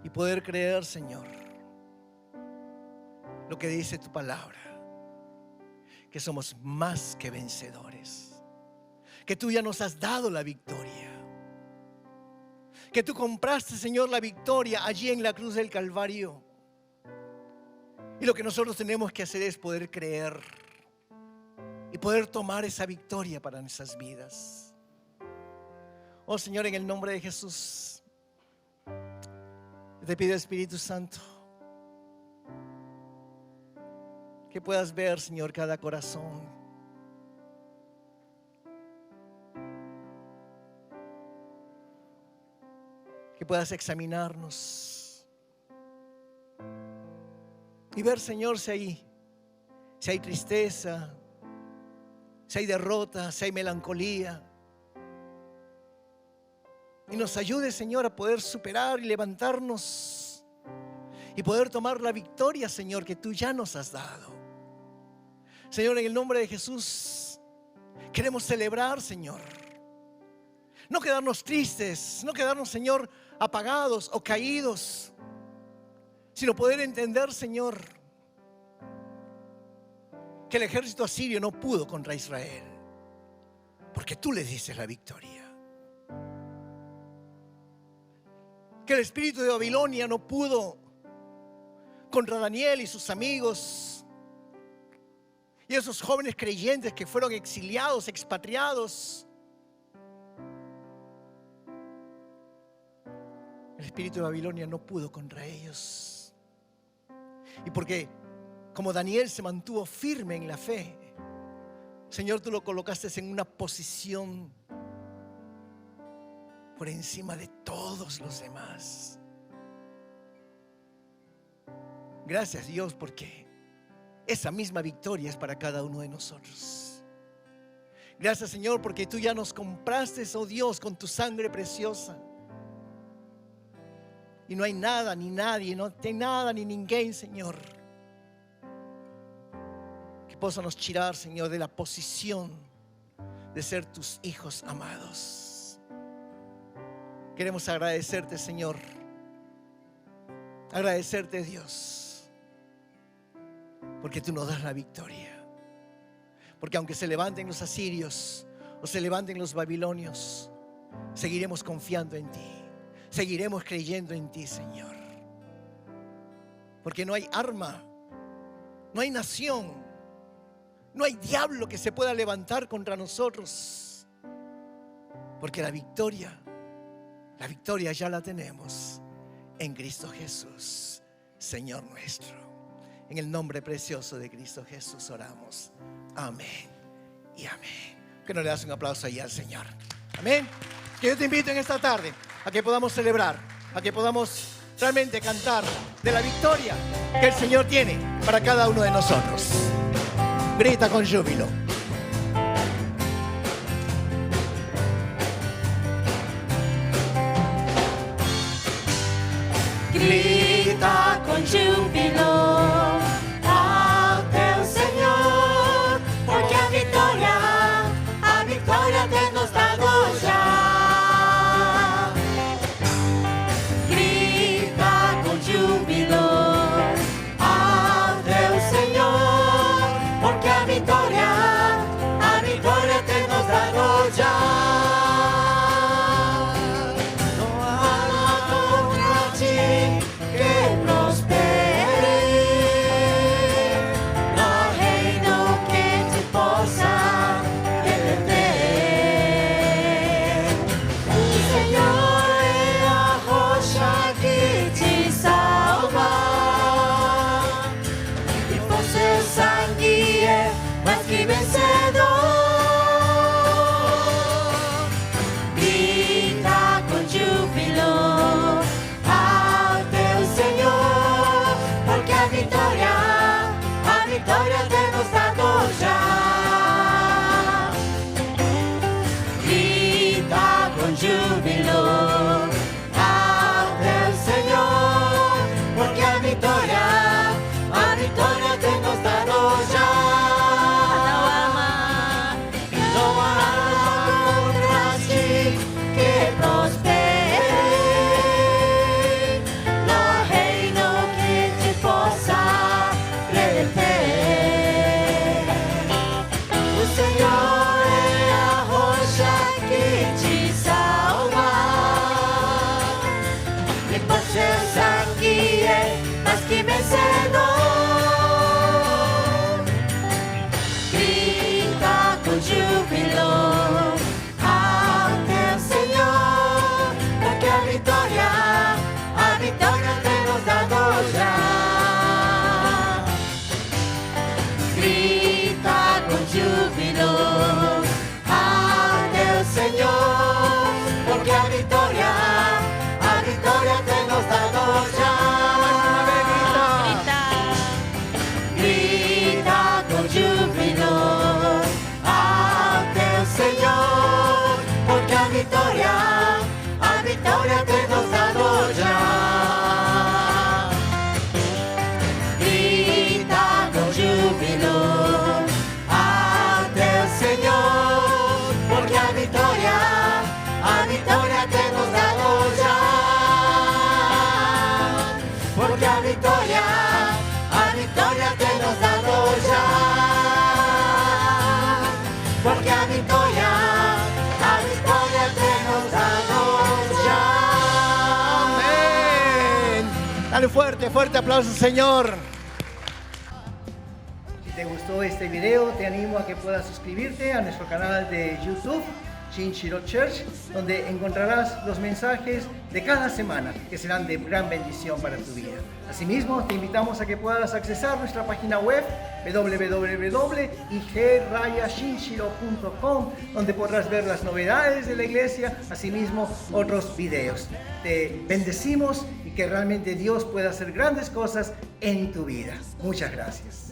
Y poder creer, Señor, lo que dice tu palabra, que somos más que vencedores, que tú ya nos has dado la victoria, que tú compraste, Señor, la victoria allí en la cruz del Calvario. Y lo que nosotros tenemos que hacer es poder creer y poder tomar esa victoria para nuestras vidas. Oh Señor, en el nombre de Jesús, te pido, Espíritu Santo, que puedas ver, Señor, cada corazón. Que puedas examinarnos y ver, Señor, si hay tristeza, si hay derrota, si hay melancolía. Y nos ayude, Señor, a poder superar y levantarnos y poder tomar la victoria, Señor, que tú ya nos has dado. Señor, en el nombre de Jesús, queremos celebrar, Señor. No quedarnos tristes, no quedarnos, Señor, apagados o caídos, sino poder entender, Señor, que el ejército asirio no pudo contra Israel, porque tú les dices la victoria. Que el espíritu de Babilonia no pudo contra Daniel y sus amigos y esos jóvenes creyentes que fueron exiliados, expatriados. El espíritu de Babilonia no pudo contra ellos. Y porque como Daniel se mantuvo firme en la fe, Señor, tú lo colocaste en una posición por encima de todos los demás. Gracias, Dios, porque esa misma victoria es para cada uno de nosotros. Gracias, Señor, porque tú ya nos compraste, oh Dios, con tu sangre preciosa. Y no hay nada, ni nadie, no hay nada, ni ninguém, Señor, que possa nos tirar, Señor, de la posición de ser tus hijos amados. Queremos agradecerte, Señor. Agradecerte, Dios, porque tú nos das la victoria. Porque aunque se levanten los asirios, o se levanten los babilonios, seguiremos confiando en ti, seguiremos creyendo en ti, Señor. Porque no hay arma, no hay nación, no hay diablo que se pueda levantar contra nosotros. Porque la victoria ya la tenemos en Cristo Jesús, Señor nuestro. En el nombre precioso de Cristo Jesús oramos. Amén y amén. Que nos le das un aplauso ahí al Señor. Amén. Que yo te invito en esta tarde a que podamos celebrar, a que podamos realmente cantar de la victoria que el Señor tiene para cada uno de nosotros. Grita con júbilo. Grita con júbilo ao teu Senhor, porque a vitória tem nos dado já. Grita com júbilo ao teu Senhor, porque a vitória tem nos dado já. Dale fuerte aplauso, Señor. Si te gustó este video, te animo a que puedas suscribirte a nuestro canal de YouTube, Shinshiro Church, donde encontrarás los mensajes de cada semana que serán de gran bendición para tu vida. Asimismo, te invitamos a que puedas accesar nuestra página web www.ig-shinshiro.com, donde podrás ver las novedades de la iglesia, asimismo otros videos. Te bendecimos y que realmente Dios pueda hacer grandes cosas en tu vida. Muchas gracias.